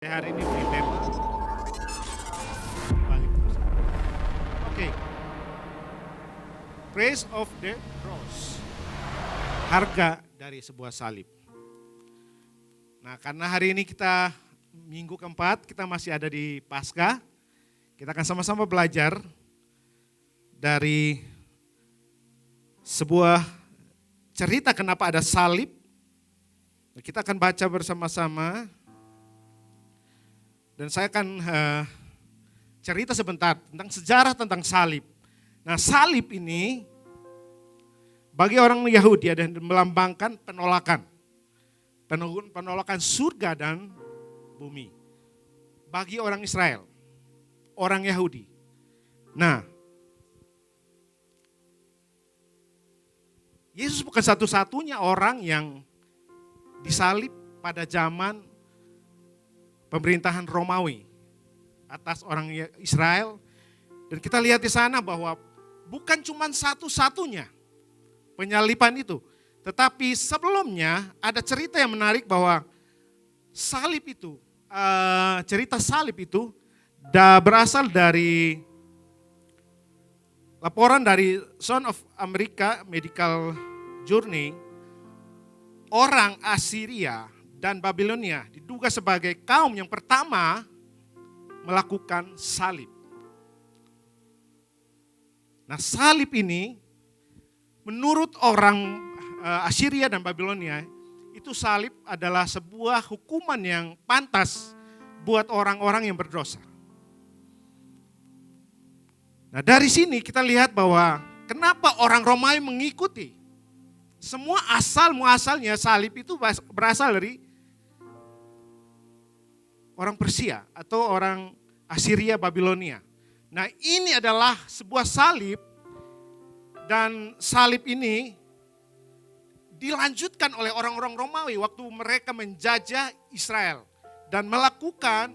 Hari ini dilema balik terus. Oke, Praise of the Cross. Harga dari sebuah salib. Nah, karena hari ini kita minggu keempat, kita masih ada di Paskah. Kita akan sama-sama belajar dari sebuah cerita kenapa ada salib. Kita akan baca bersama-sama. Dan saya akan cerita sebentar tentang sejarah tentang salib. Nah, salib ini bagi orang Yahudi dan melambangkan penolakan. Penolakan surga dan bumi. Bagi orang Israel, orang Yahudi. Nah, Yesus bukan satu-satunya orang yang disalib pada zaman pemerintahan Romawi atas orang Israel. Dan kita lihat di sana bahwa bukan cuma satu-satunya penyaliban itu. Tetapi sebelumnya ada cerita yang menarik bahwa salib itu, cerita salib itu berasal dari laporan dari Son of America Medical Journey. Orang Assyria dan Babilonia diduga sebagai kaum yang pertama melakukan salib. Nah, salib ini menurut orang Assyria dan Babilonia, itu salib adalah sebuah hukuman yang pantas buat orang-orang yang berdosa. Nah, dari sini kita lihat bahwa kenapa orang Romawi mengikuti. Semua muasalnya salib itu berasal dari orang Persia atau orang Assyria Babilonia. Nah, ini adalah sebuah salib dan salib ini dilanjutkan oleh orang-orang Romawi waktu mereka menjajah Israel dan melakukan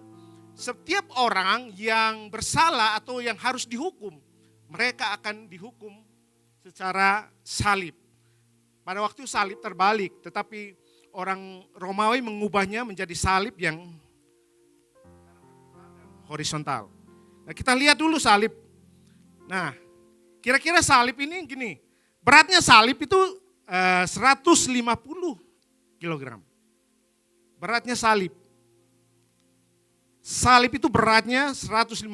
setiap orang yang bersalah atau yang harus dihukum, mereka akan dihukum secara salib. Pada waktu salib terbalik, tetapi orang Romawi mengubahnya menjadi salib yang horizontal. Nah, kita lihat dulu salib. Nah, kira-kira salib ini gini, beratnya salib itu 150 kilogram. Beratnya salib. Salib itu beratnya 150.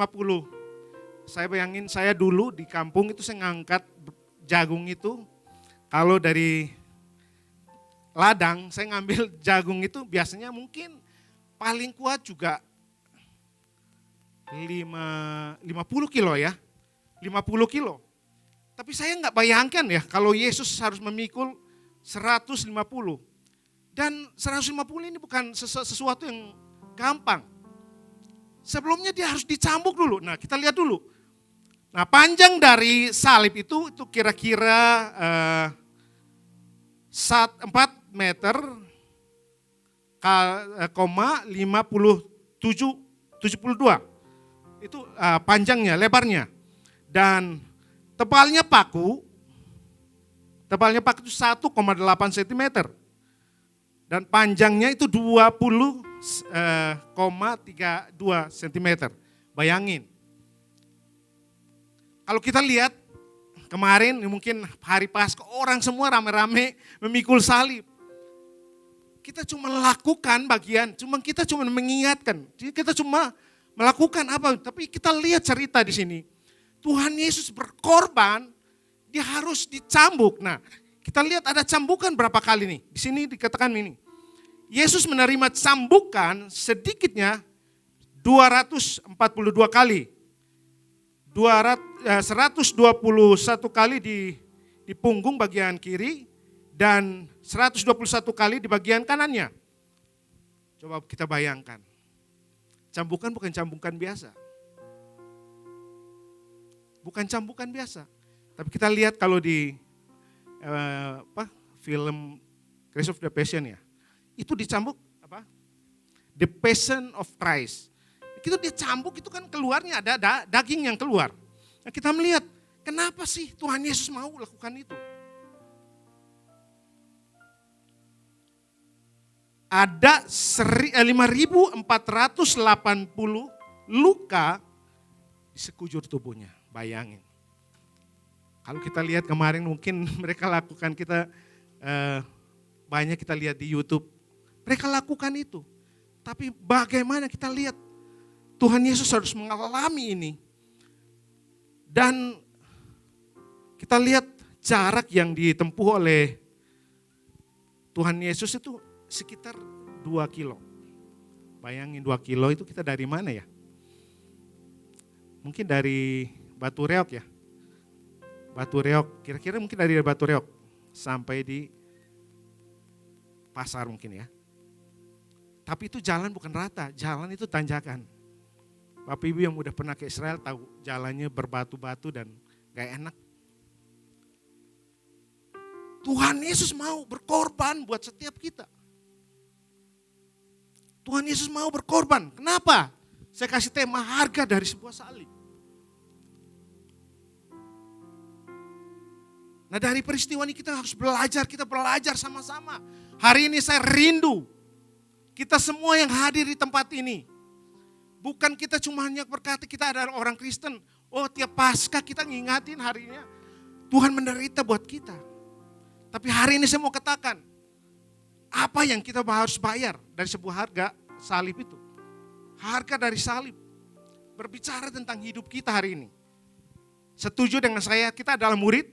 Saya bayangin saya dulu di kampung itu saya ngangkat jagung itu, kalau dari ladang saya ngambil jagung itu biasanya mungkin paling kuat juga 50 kilo ya, 50 kilo. Tapi saya nggak bayangkan ya kalau Yesus harus memikul 150. Dan 150 ini bukan sesuatu yang gampang. Sebelumnya dia harus dicambuk dulu. Nah, kita lihat dulu. Nah, panjang dari salib itu kira-kira 4 meter, 72. Itu panjangnya, lebarnya. Dan tebalnya paku itu 1,8 cm. Dan panjangnya itu 20,32 cm. Bayangin. Kalau kita lihat kemarin mungkin hari Paskah orang semua rame-rame memikul salib. Kita cuma melakukan bagian, kita cuma mengingatkan. Kita cuma melakukan apa? Tapi kita lihat cerita di sini. Tuhan Yesus berkorban, dia harus dicambuk. Nah, kita lihat ada cambukan berapa kali nih. Di sini dikatakan ini. Yesus menerima cambukan sedikitnya 242 kali. 121 kali di punggung bagian kiri dan 121 kali di bagian kanannya. Coba kita bayangkan. Cambukan bukan cambukan biasa. Bukan cambukan biasa. Tapi kita lihat kalau di film Christ of the Passion ya. Itu dicambuk apa? The Passion of Christ. Itu dia cambuk itu kan keluarnya ada daging yang keluar. Nah, kita melihat kenapa sih Tuhan Yesus mau lakukan itu? ada 5.480 luka di sekujur tubuhnya. Bayangin. Kalau kita lihat kemarin mungkin mereka lakukan banyak kita lihat di YouTube. Mereka lakukan itu. Tapi bagaimana kita lihat Tuhan Yesus harus mengalami ini. Dan kita lihat jarak yang ditempuh oleh Tuhan Yesus itu sekitar 2 kilo. Bayangin 2 kilo itu kita dari mana ya? Mungkin dari Batu Reok ya. Batu Reok, kira-kira mungkin dari Batu Reok sampai di pasar mungkin ya. Tapi itu jalan bukan rata, jalan itu tanjakan. Bapak Ibu yang udah pernah ke Israel tahu jalannya berbatu-batu dan gak enak. Tuhan Yesus mau berkorban buat setiap kita. Tuhan Yesus mau berkorban. Kenapa? Saya kasih tema harga dari sebuah salib. Nah dari peristiwa ini kita harus belajar, kita belajar sama-sama. Hari ini saya rindu kita semua yang hadir di tempat ini. Bukan kita cuma hanya berkata kita adalah orang Kristen. Oh tiap Paskah kita ngingatin harinya Tuhan menderita buat kita. Tapi hari ini saya mau katakan, apa yang kita harus bayar dari sebuah harga salib itu? Harga dari salib. Berbicara tentang hidup kita hari ini. Setuju dengan saya, kita adalah murid?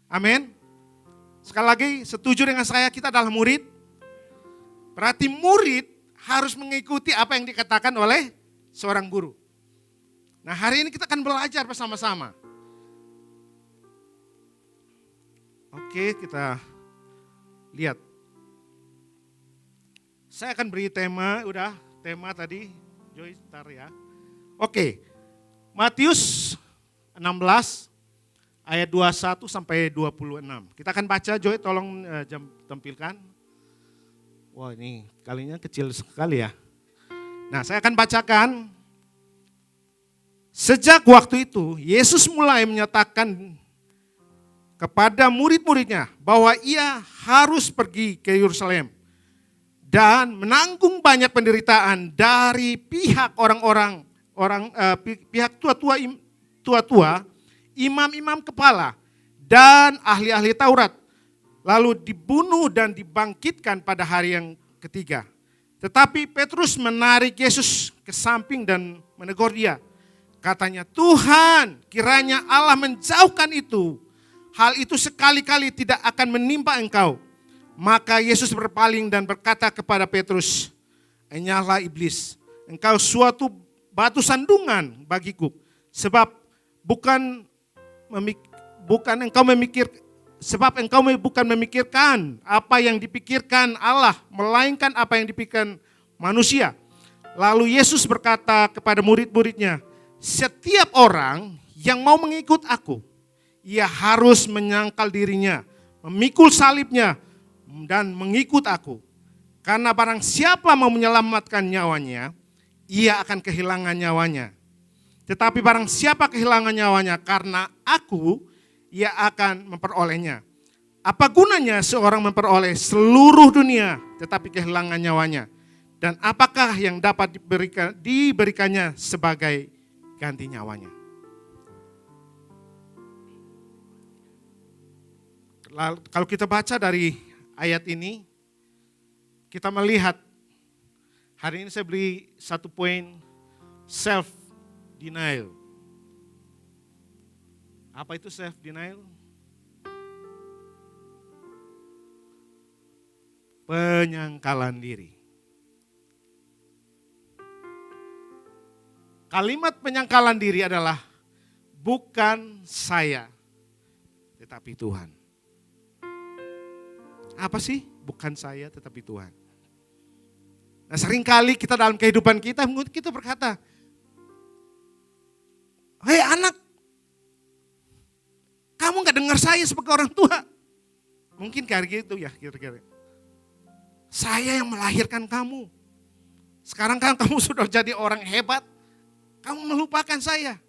Amin. Sekali lagi, setuju dengan saya, kita adalah murid? Berarti murid harus mengikuti apa yang dikatakan oleh seorang guru. Nah hari ini kita akan belajar bersama-sama. Oke, kita lihat. Saya akan beri tema, tema tadi, Joy tar ya. Oke, Matius 16 ayat 21 sampai 26. Kita akan baca, Joy tolong tampilkan. Wah ini kalinya kecil sekali ya. Nah saya akan bacakan. Sejak waktu itu, Yesus mulai menyatakan kepada murid-muridnya bahwa ia harus pergi ke Yerusalem dan menanggung banyak penderitaan dari pihak pihak tua-tua, imam-imam kepala dan ahli-ahli Taurat, lalu dibunuh dan dibangkitkan pada hari yang ketiga. Tetapi Petrus menarik Yesus ke samping dan menegur dia. Katanya, Tuhan, kiranya Allah menjauhkan itu. Hal itu sekali-kali tidak akan menimpa engkau. Maka Yesus berpaling dan berkata kepada Petrus, "Enyahlah iblis, engkau suatu batu sandungan bagiku, sebab engkau bukan memikirkan apa yang dipikirkan Allah, melainkan apa yang dipikirkan manusia." Lalu Yesus berkata kepada murid-muridnya, "Setiap orang yang mau mengikut aku, ia harus menyangkal dirinya, memikul salibnya, dan mengikut aku. Karena barang siapa mau menyelamatkan nyawanya, ia akan kehilangan nyawanya. Tetapi barang siapa kehilangan nyawanya karena aku, ia akan memperolehnya. Apa gunanya seorang memperoleh seluruh dunia, tetapi kehilangan nyawanya? Dan apakah yang dapat diberikannya sebagai ganti nyawanya?" Lalu, kalau kita baca dari ayat ini, kita melihat, hari ini saya beri satu poin, self denial. Apa itu self denial? Penyangkalan diri. Kalimat penyangkalan diri adalah bukan saya, tetapi Tuhan. Apa sih? Bukan saya tetapi Tuhan. Nah seringkali kita dalam kehidupan kita berkata, "Hei anak, kamu gak dengar saya sebagai orang tua." Mungkin kayak gitu ya kira-kira. Saya yang melahirkan kamu. Sekarang kan kamu sudah jadi orang hebat, kamu melupakan saya.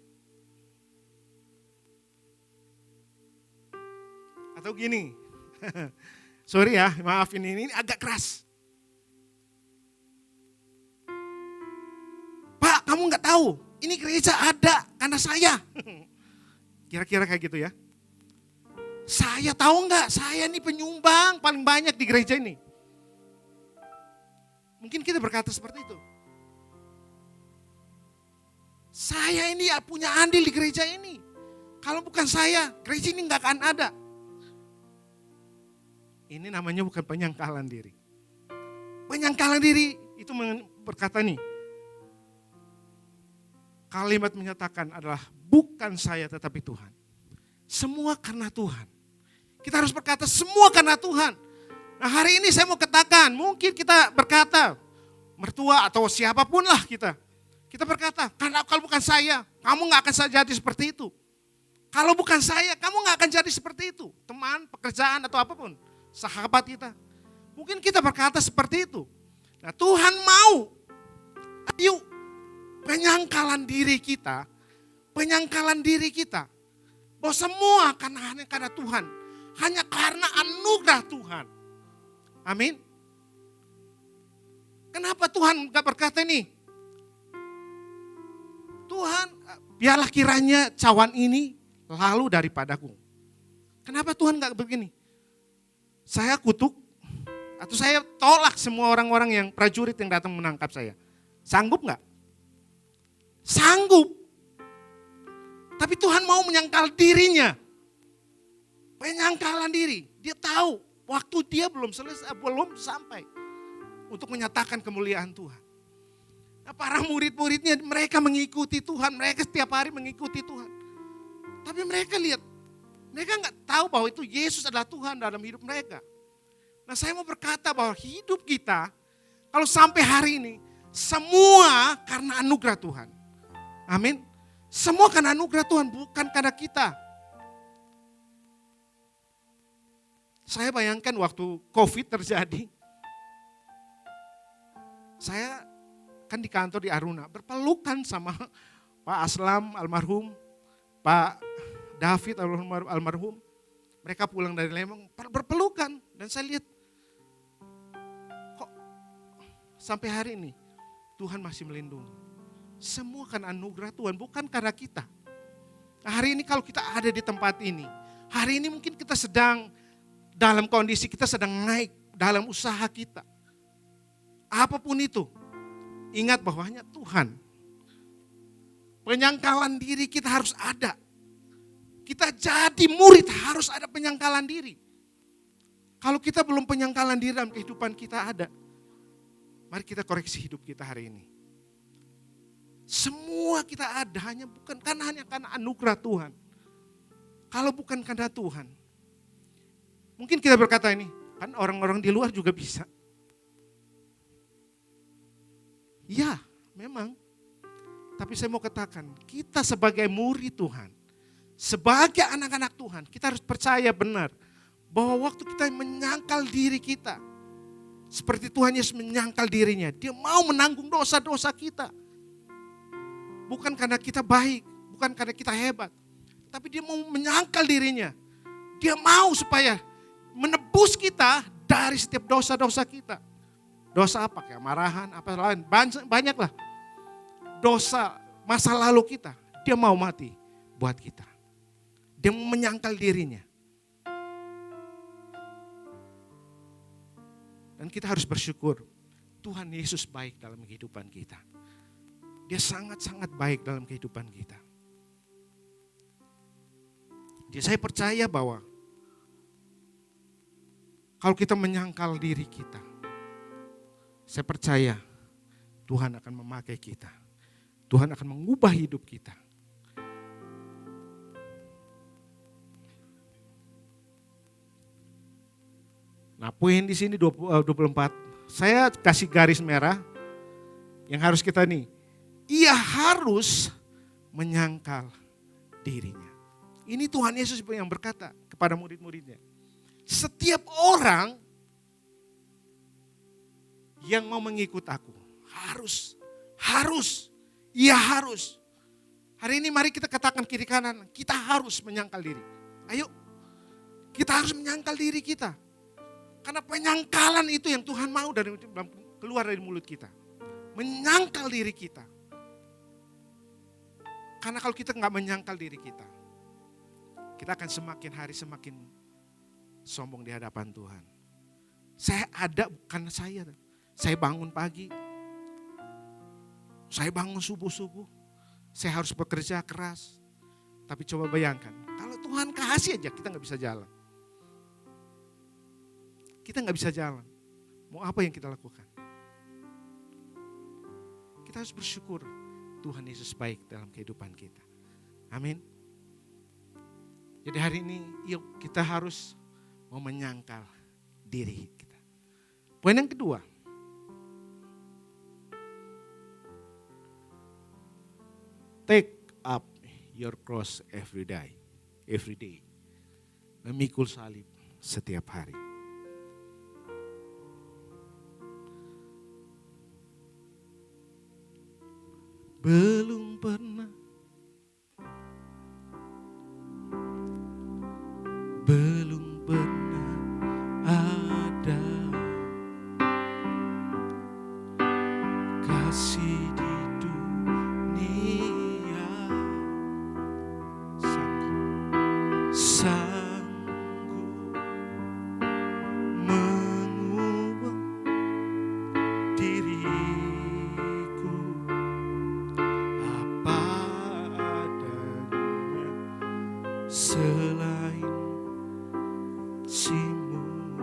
Atau gini, sorry ya, maafin ini agak keras. kamu nggak tahu, ini gereja ada karena saya. Kira-kira kayak gitu ya. Saya tahu nggak, saya ini penyumbang paling banyak di gereja ini. Mungkin kita berkata seperti itu. Saya ini ya punya andil di gereja ini. Kalau bukan saya, gereja ini nggak akan ada. Ini namanya bukan penyangkalan diri. Penyangkalan diri itu berkata nih, kalimat menyatakan adalah bukan saya tetapi Tuhan. Semua karena Tuhan. Kita harus berkata semua karena Tuhan. Nah hari ini saya mau katakan, mungkin kita berkata, mertua atau siapapun lah kita. Kita berkata, karena kalau bukan saya, kamu gak akan jadi seperti itu. Kalau bukan saya, kamu gak akan jadi seperti itu. Teman, pekerjaan atau apapun, sahabat kita. Mungkin kita berkata seperti itu. Nah Tuhan mau, ayo penyangkalan diri kita, bahwa semua hanya karena Tuhan, hanya karena anugerah Tuhan. Amin. Kenapa Tuhan gak berkata ini? Tuhan, biarlah kiranya cawan ini lalu daripadaku. Kenapa Tuhan gak begini? Saya kutuk, atau saya tolak semua orang-orang yang prajurit yang datang menangkap saya. Sanggup gak? Sanggup. Tapi Tuhan mau menyangkal dirinya. Penyangkalan diri. Dia tahu waktu dia belum sampai untuk menyatakan kemuliaan Tuhan. Nah, para murid-muridnya mereka mengikuti Tuhan, mereka setiap hari mengikuti Tuhan. Tapi mereka lihat, mereka nggak tahu bahwa itu Yesus adalah Tuhan dalam hidup mereka. Nah saya mau berkata bahwa hidup kita, kalau sampai hari ini, semua karena anugerah Tuhan. Amin. Semua karena anugerah Tuhan, bukan karena kita. Saya bayangkan waktu COVID terjadi, saya kan di kantor di Aruna, berpelukan sama Pak Aslam almarhum, Pak David almarhum. Mereka pulang dari Lembang, berpelukan. Dan saya lihat, kok sampai hari ini Tuhan masih melindungi. Semua karena anugerah Tuhan, bukan karena kita. Nah, hari ini kalau kita ada di tempat ini, hari ini mungkin kita sedang dalam kondisi kita sedang naik dalam usaha kita. Apapun itu, ingat bahwa hanya Tuhan. Penyangkalan diri kita harus ada. Kita jadi murid harus ada penyangkalan diri. Kalau kita belum penyangkalan diri dalam kehidupan kita ada, mari kita koreksi hidup kita hari ini. Semua kita ada hanya karena anugerah Tuhan. Kalau bukan karena Tuhan, mungkin kita berkata ini, kan orang-orang di luar juga bisa. Ya, memang. Tapi saya mau katakan, kita sebagai murid Tuhan, sebagai anak-anak Tuhan, kita harus percaya benar bahwa waktu kita menyangkal diri kita, seperti Tuhan Yesus menyangkal dirinya, dia mau menanggung dosa-dosa kita. Bukan karena kita baik, bukan karena kita hebat, tapi dia mau menyangkal dirinya. Dia mau supaya menebus kita dari setiap dosa-dosa kita. Dosa apa? Kayak marahan, apa lain. Banyaklah dosa masa lalu kita. Dia mau mati buat kita. Dia mau menyangkal dirinya. Dan kita harus bersyukur. Tuhan Yesus baik dalam kehidupan kita. Dia sangat-sangat baik dalam kehidupan kita. Jadi saya percaya bahwa kalau kita menyangkal diri kita, saya percaya Tuhan akan memakai kita. Tuhan akan mengubah hidup kita. Nah, poin di sini 24. Saya kasih garis merah yang harus kita nih. Ia harus menyangkal dirinya. Ini Tuhan Yesus yang berkata kepada murid-muridnya. Setiap orang yang mau mengikut aku harus. Ia harus. Hari ini mari kita katakan kiri kanan, kita harus menyangkal diri. Ayo, kita harus menyangkal diri kita. Karena penyangkalan itu yang Tuhan mau keluar dari mulut kita. Menyangkal diri kita. Karena kalau kita nggak menyangkal diri kita akan semakin hari semakin sombong di hadapan Tuhan. Saya ada bukan saya bangun pagi, saya bangun subuh-subuh, saya harus bekerja keras. Tapi coba bayangkan, kalau Tuhan kasih aja kita nggak bisa jalan. Kita nggak bisa jalan. Mau apa yang kita lakukan? Kita harus bersyukur Tuhan Yesus baik dalam kehidupan kita. Amin. Jadi hari ini yuk kita harus mau menyangkal diri kita. Poin yang kedua. Take up your cross every day. Memikul salib setiap hari. Belum pernah ada kasih di dunia sanggup mengubah diriku apa adanya selain Simu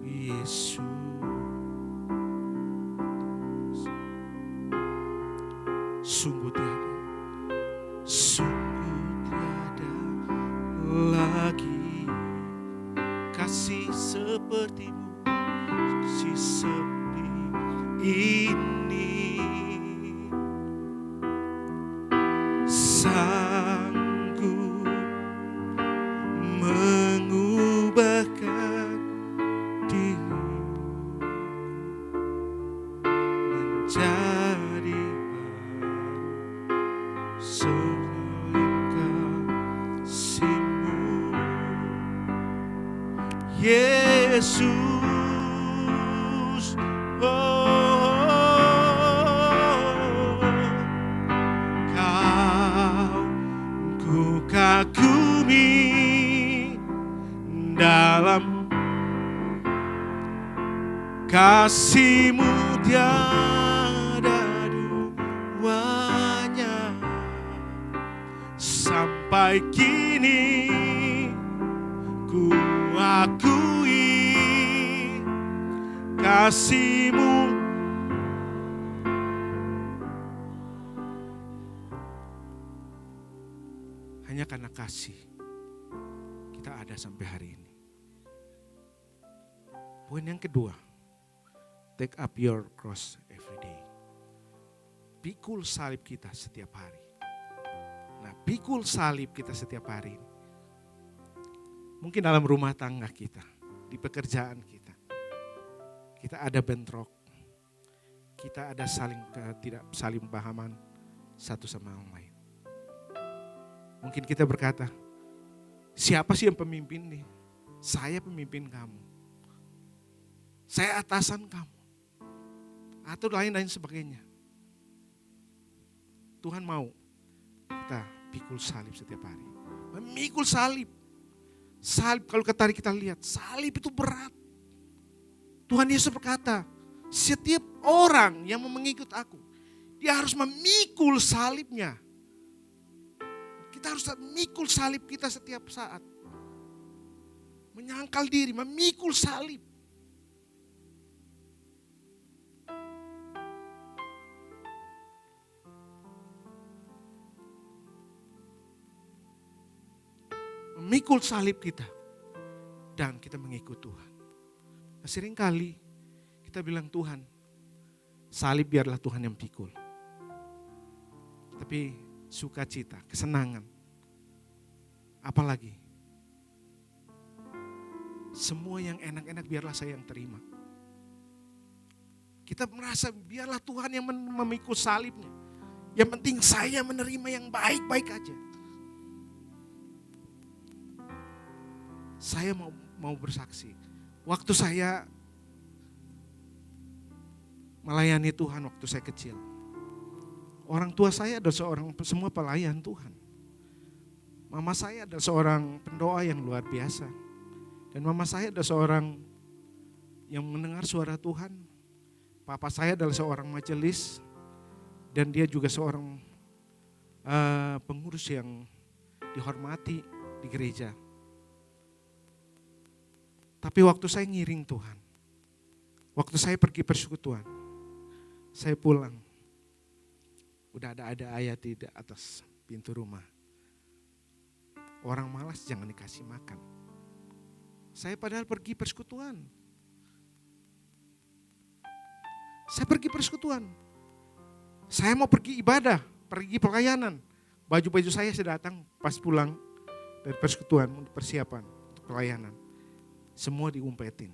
Yesus. Sungguh tiada lagi kasih sepertimu, kasih seperti ini sanggup mengubahkan diri menjadi selain kasih-Mu Yesus. Kau ku kagumi dalam kasih-Mu tiada duanya. Sampai kini ku akui kasih-Mu. Hanya karena kasih kita ada sampai hari ini. Poin yang kedua, take up your cross every day. Pikul salib kita setiap hari. Nah, pikul salib kita setiap hari. Mungkin dalam rumah tangga kita, di pekerjaan kita ada bentrok, kita ada tidak saling pahaman satu sama yang lain. Mungkin kita berkata, siapa sih yang pemimpin nih? Saya pemimpin kamu. Saya atasan kamu. Atau lain-lain sebagainya. Tuhan mau kita pikul salib setiap hari. Memikul salib. Salib kalau tadi kita lihat, salib itu berat. Tuhan Yesus berkata, setiap orang yang mau mengikut aku, dia harus memikul salibnya. Kita harus memikul salib kita setiap saat. Menyangkal diri, memikul salib. Memikul salib kita. Dan kita mengikut Tuhan. Nah, seringkali kita bilang Tuhan, salib biarlah Tuhan yang pikul. Tapi sukacita, kesenangan, apalagi semua yang enak-enak biarlah saya yang terima. Kita merasa biarlah Tuhan yang memikul salibnya. Yang penting saya menerima yang baik-baik aja. Saya mau bersaksi. Waktu saya melayani Tuhan waktu saya kecil. Orang tua saya adalah semua pelayan Tuhan. Mama saya adalah seorang pendoa yang luar biasa. Dan mama saya adalah seorang yang mendengar suara Tuhan. Papa saya adalah seorang majelis. Dan dia juga seorang pengurus yang dihormati di gereja. Tapi waktu saya ngiring Tuhan, waktu saya pergi persekutuan, saya pulang. Udah ada ayat di atas pintu rumah. Orang malas jangan dikasih makan. Saya padahal pergi persekutuan. Saya pergi persekutuan. Saya mau pergi ibadah, pergi pelayanan. Baju-baju saya datang pas pulang dari persekutuan untuk persiapan untuk pelayanan. Semua diumpetin.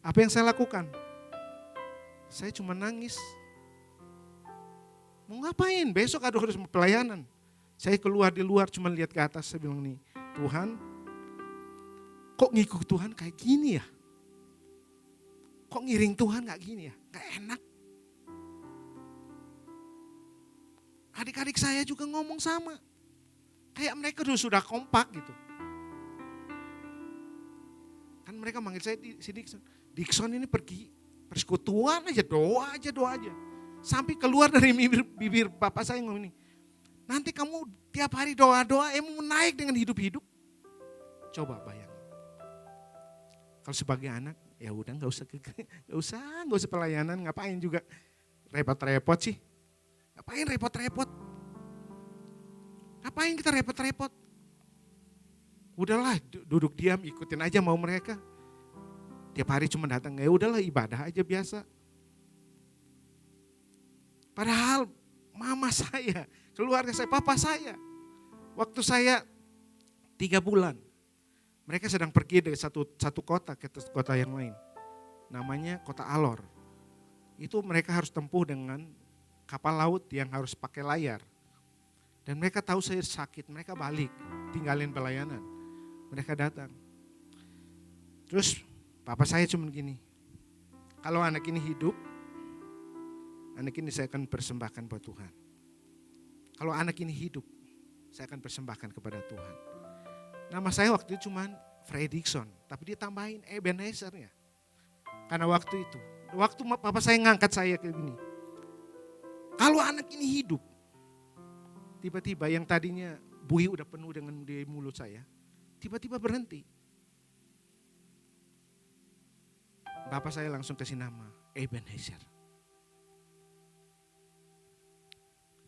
Apa yang saya lakukan? Saya cuma nangis. Mau ngapain? Besok harus pelayanan. Saya keluar di luar cuma lihat ke atas. Saya bilang nih, Tuhan, kok ngikut Tuhan kayak gini ya? Kok ngiring Tuhan gak gini ya? Gak enak. Adik-adik saya juga ngomong sama. Kayak mereka sudah kompak gitu. Kan mereka manggil saya si Dixon. Dixon ini pergi persekutuan aja, doa aja. Sampai keluar dari bibir bapak saya ngomong ini. Nanti kamu tiap hari doa-doa, mau naik dengan hidup-hidup. Coba bayangin. Kalau sebagai anak, ya udah nggak usah pelayanan, ngapain juga repot-repot sih? Ngapain repot-repot? Ngapain kita repot-repot? Udahlah duduk diam, ikutin aja mau mereka. Tiap hari cuma datang, ya udahlah ibadah aja biasa. Padahal mama saya, keluarga saya, papa saya, waktu saya 3 bulan, mereka sedang pergi dari satu kota ke kota yang lain. Namanya kota Alor. Itu mereka harus tempuh dengan kapal laut yang harus pakai layar. Dan mereka tahu saya sakit, mereka balik, tinggalin pelayanan. Mereka datang. Terus papa saya cuma gini, kalau anak ini hidup, anak ini saya akan persembahkan buat Tuhan. Kalau anak ini hidup, saya akan persembahkan kepada Tuhan. Nama saya waktu itu cuma Fred Dixon, tapi dia tambahin Ebenezer-nya. Karena waktu itu, waktu papa saya ngangkat saya kayak gini. Kalau anak ini hidup, tiba-tiba yang tadinya buih udah penuh dengan di mulut saya, tiba-tiba berhenti. Bapak saya langsung kasih nama Ebenezer.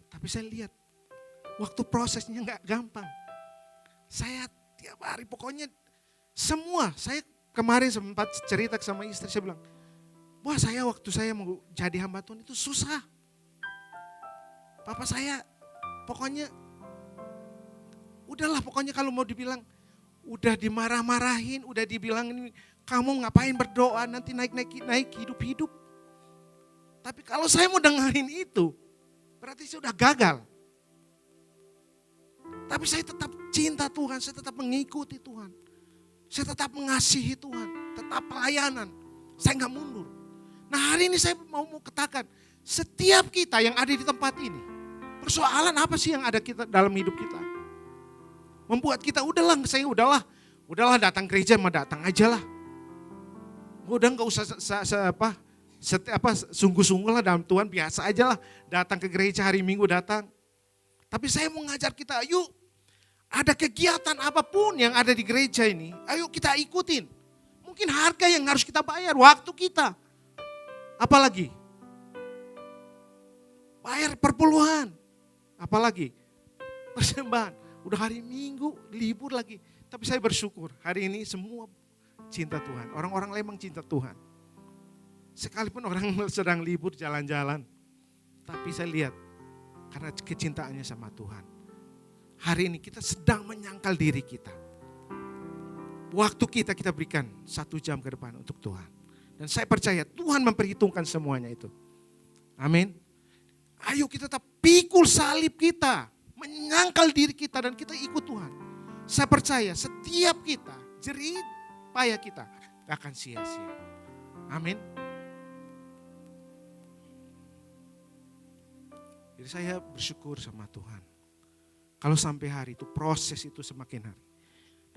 Tapi saya lihat, waktu prosesnya gak gampang. Saya tiap hari pokoknya semua, saya kemarin sempat cerita sama istri, saya bilang, wah saya waktu saya mau jadi hamba Tuhan itu susah. Papa saya pokoknya, udahlah pokoknya kalau mau dibilang, udah dimarah-marahin, udah dibilang ini kamu ngapain berdoa nanti naik hidup-hidup. Tapi kalau saya mau dengerin itu, berarti saya udah gagal. Tapi saya tetap cinta Tuhan, saya tetap mengikuti Tuhan. Saya tetap mengasihi Tuhan, tetap pelayanan. Saya gak mundur. Nah hari ini saya mau katakan, setiap kita yang ada di tempat ini, persoalan apa sih yang ada kita dalam hidup kita? Membuat kita udahlah datang gereja mah datang aja lah. Udah gak usah sungguh-sungguh lah dalam Tuhan, biasa aja lah. Datang ke gereja hari Minggu datang. Tapi saya mau ngajar kita, yuk ada kegiatan apapun yang ada di gereja ini, ayo kita ikutin. Mungkin harga yang harus kita bayar, waktu kita. Apalagi? Bayar perpuluhan. Apalagi? Persembahan. Udah hari Minggu, libur lagi. Tapi saya bersyukur, hari ini semua cinta Tuhan. Orang-orang Lembang cinta Tuhan. Sekalipun orang sedang libur jalan-jalan. Tapi saya lihat, karena kecintaannya sama Tuhan. Hari ini kita sedang menyangkal diri kita. Waktu kita berikan 1 jam ke depan untuk Tuhan. Dan saya percaya Tuhan memperhitungkan semuanya itu. Amin. Ayo kita tetap pikul salib kita. Menyangkal diri kita dan kita ikut Tuhan. Saya percaya setiap kita, jerih payah kita gak akan sia-sia. Amin. Jadi saya bersyukur sama Tuhan. Kalau sampai hari itu proses itu semakin hari.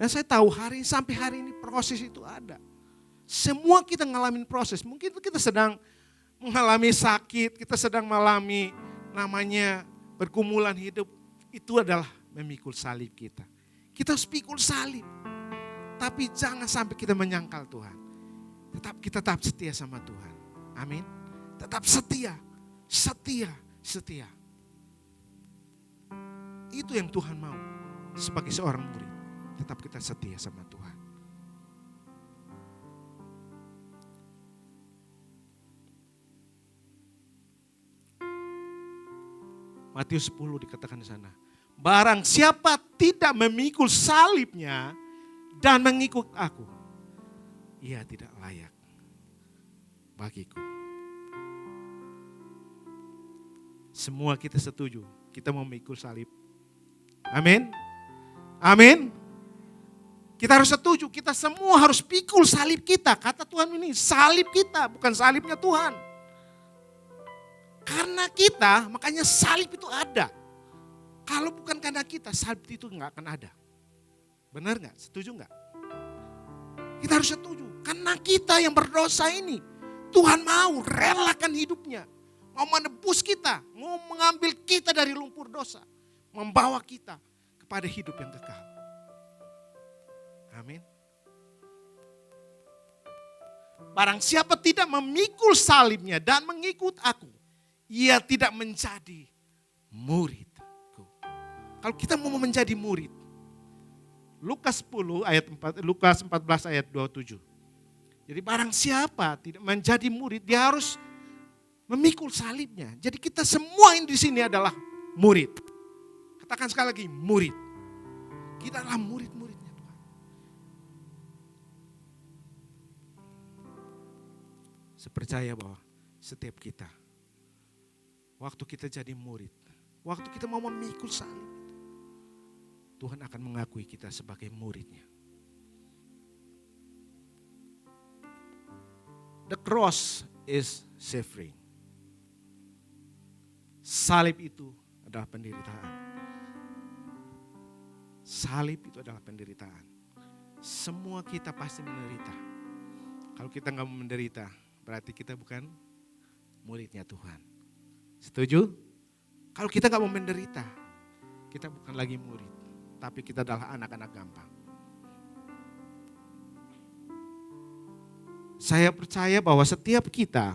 Dan saya tahu sampai hari ini proses itu ada. Semua kita ngalamin proses. Mungkin kita sedang mengalami sakit, kita sedang mengalami namanya pergumulan hidup. Itu adalah memikul salib kita. Kita harus pikul salib. Tapi jangan sampai kita menyangkal Tuhan. Kita tetap setia sama Tuhan. Amin. Tetap setia. Setia. Itu yang Tuhan mau sebagai seorang murid. Tetap kita setia sama Tuhan. Matius 10 dikatakan di sana. Barang siapa tidak memikul salibnya dan mengikut aku, ia tidak layak bagiku. Semua kita setuju, kita mau memikul salib. Amin. Kita harus setuju, kita semua harus pikul salib kita. Kata Tuhan ini, salib kita, bukan salibnya Tuhan. Karena kita, makanya salib itu ada. Kalau bukan karena kita, salib itu nggak akan ada. Benar nggak? Setuju nggak? Kita harus setuju. Karena kita yang berdosa ini, Tuhan mau relakan hidupnya. Mau menebus kita, mau mengambil kita dari lumpur dosa. Membawa kita kepada hidup yang kekal. Amin. Barang siapa tidak memikul salibnya dan mengikut aku, ia tidak menjadi muridku. Kalau kita mau menjadi murid, Lukas 14 ayat 27. Jadi barang siapa tidak menjadi murid, dia harus memikul salibnya. Jadi kita semua yang di sini adalah murid. Katakan sekali lagi, murid. Kita adalah murid-muridnya Tuhan. Saya percaya bahwa setiap kita, waktu kita jadi murid, waktu kita mau memikul salib, Tuhan akan mengakui kita sebagai muridnya. The cross is suffering. Salib itu adalah penderitaan. Salib itu adalah penderitaan. Semua kita pasti menderita. Kalau kita nggak mau menderita, berarti kita bukan muridnya Tuhan. Setuju? Kalau kita nggak mau menderita, kita bukan lagi murid, tapi kita adalah anak-anak gampang. Saya percaya bahwa setiap kita,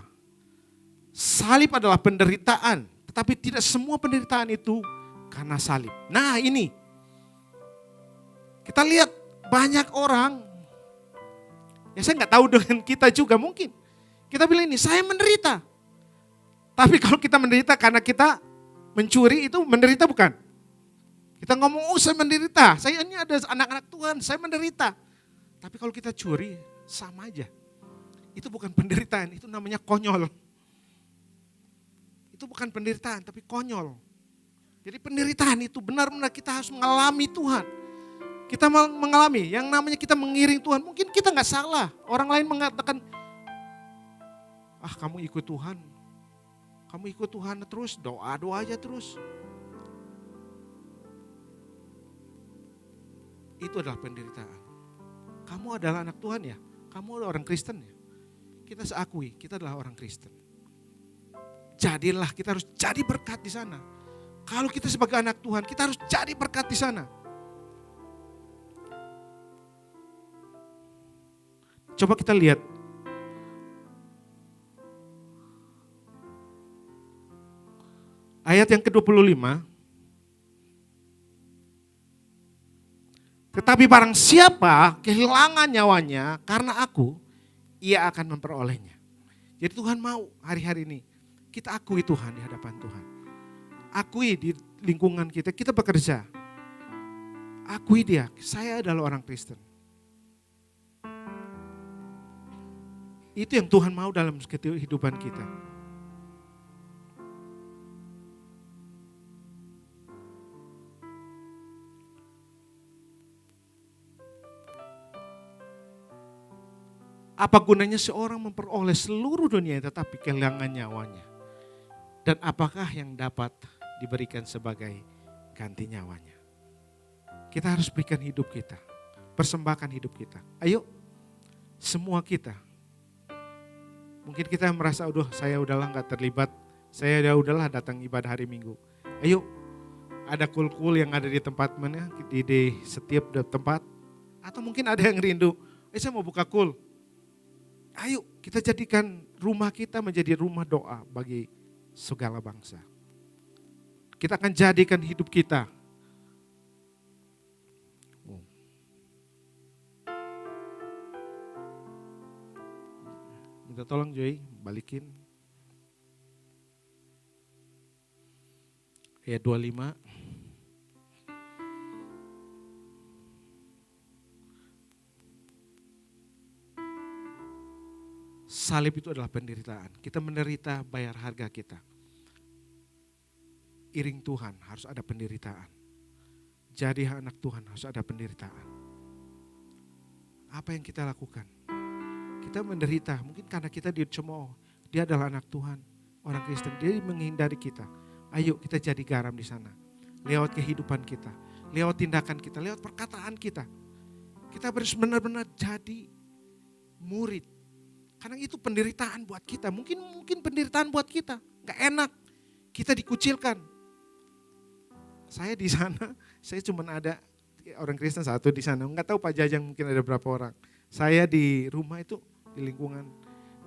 salib adalah penderitaan, tetapi tidak semua penderitaan itu karena salib. Nah ini, kita lihat banyak orang, ya saya nggak tahu dengan kita juga mungkin. Kita bilang ini, saya menderita. Tapi kalau kita menderita karena kita mencuri itu menderita bukan? Kita ngomong, oh saya menderita, saya ini ada anak-anak Tuhan, saya menderita. Tapi kalau kita curi, sama aja. Itu bukan penderitaan, itu namanya konyol. Itu bukan penderitaan, tapi konyol. Jadi penderitaan itu benar-benar kita harus mengalami Tuhan. Kita mengalami, yang namanya kita mengiring Tuhan. Mungkin kita gak salah, orang lain mengatakan, kamu ikut Tuhan. Kamu ikut Tuhan terus, doa-doa aja terus. Itu adalah penderitaan. Kamu adalah anak Tuhan ya, kamu adalah orang Kristen ya. Kita seakui, kita adalah orang Kristen. Jadilah, kita harus jadi berkat di sana. Kalau kita sebagai anak Tuhan, kita harus jadi berkat di sana. Coba kita lihat. Ayat yang ke-25. Tetapi barang siapa kehilangan nyawanya karena aku, ia akan memperolehnya. Jadi Tuhan mau hari-hari ini kita akui Tuhan di hadapan Tuhan. Akui di lingkungan kita, kita bekerja. Akui dia, saya adalah orang Kristen. Itu yang Tuhan mau dalam kehidupan kita. Apa gunanya seorang memperoleh seluruh dunia tetapi kehilangan nyawanya? Dan apakah yang dapat diberikan sebagai ganti nyawanya. Kita harus berikan hidup kita, persembahkan hidup kita. Ayo, semua kita. Mungkin kita merasa, aduh saya udahlah gak terlibat, saya udahlah datang ibadah hari Minggu. Ayo, ada kul-kul yang ada di tempat mana, di setiap tempat. Atau mungkin ada yang rindu, saya mau buka kul. Ayo kita jadikan rumah kita menjadi rumah doa bagi segala bangsa. Kita akan jadikan hidup kita. Minta tolong Joy, balikin. Ayat 25. Salib itu adalah penderitaan. Kita menderita bayar harga kita. Iring Tuhan harus ada penderitaan. Jadi anak Tuhan harus ada penderitaan. Apa yang kita lakukan? Kita menderita, mungkin karena kita dicemooh. Dia adalah anak Tuhan, orang Kristen. Dia menghindari kita. Ayo kita jadi garam di sana. Lewat kehidupan kita, lewat tindakan kita, lewat perkataan kita. Kita harus benar-benar jadi murid. Karena itu penderitaan buat kita. Mungkin penderitaan buat kita. Gak enak. Kita dikucilkan. Saya di sana, saya cuma ada orang Kristen satu di sana. Enggak tahu Pak Jajang mungkin ada berapa orang. Saya di rumah itu, di lingkungan.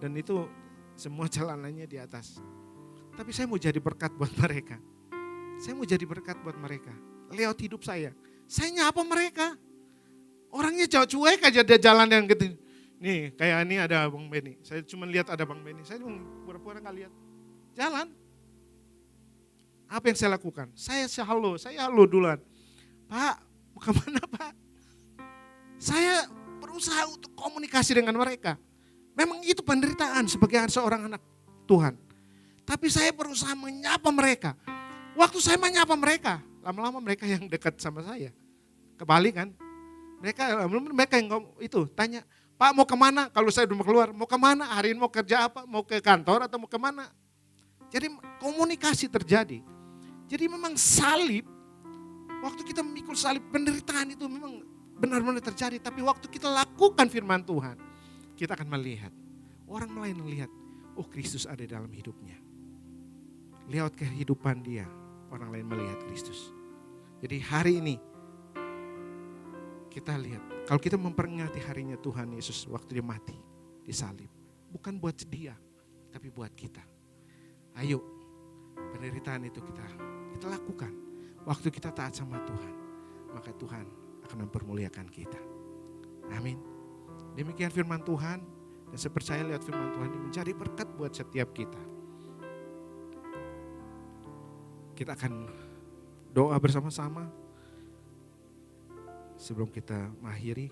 Dan itu semua jalanannya di atas. Tapi saya mau jadi berkat buat mereka. Saya mau jadi berkat buat mereka. Lewat hidup saya. Saya nyapa mereka. Orangnya jauh cuek aja dia jalan yang gitu. Nih kayak ini ada Bang Benny. Saya cuma lihat ada Bang Benny. Saya pura-pura gak lihat. Jalan. Apa yang saya lakukan? Saya halo duluan. Pak, mau kemana Pak? Saya berusaha untuk komunikasi dengan mereka. Memang itu penderitaan sebagai seorang anak Tuhan. Tapi saya berusaha menyapa mereka. Waktu saya menyapa mereka, lama-lama mereka yang dekat sama saya. Kebalik kan? Mereka yang itu tanya, Pak mau kemana? Kalau saya udah mau keluar, mau kemana? Hari ini mau kerja apa? Mau ke kantor atau mau kemana? Jadi komunikasi terjadi. Jadi memang salib, waktu kita memikul salib, penderitaan itu memang benar-benar terjadi. Tapi waktu kita lakukan firman Tuhan, kita akan melihat. Orang lain melihat, oh Kristus ada dalam hidupnya. Lewat kehidupan dia, orang lain melihat Kristus. Jadi hari ini, kita lihat, kalau kita memperingati harinya Tuhan Yesus waktu dia mati di salib. Bukan buat dia, tapi buat kita. Ayo, penderitaan itu kita lakukan. Waktu kita taat sama Tuhan, maka Tuhan akan mempermuliakan kita. Amin. Demikian firman Tuhan, dan saya percaya lewat firman Tuhan ini menjadi berkat buat setiap kita. Kita akan doa bersama-sama sebelum kita mengakhiri.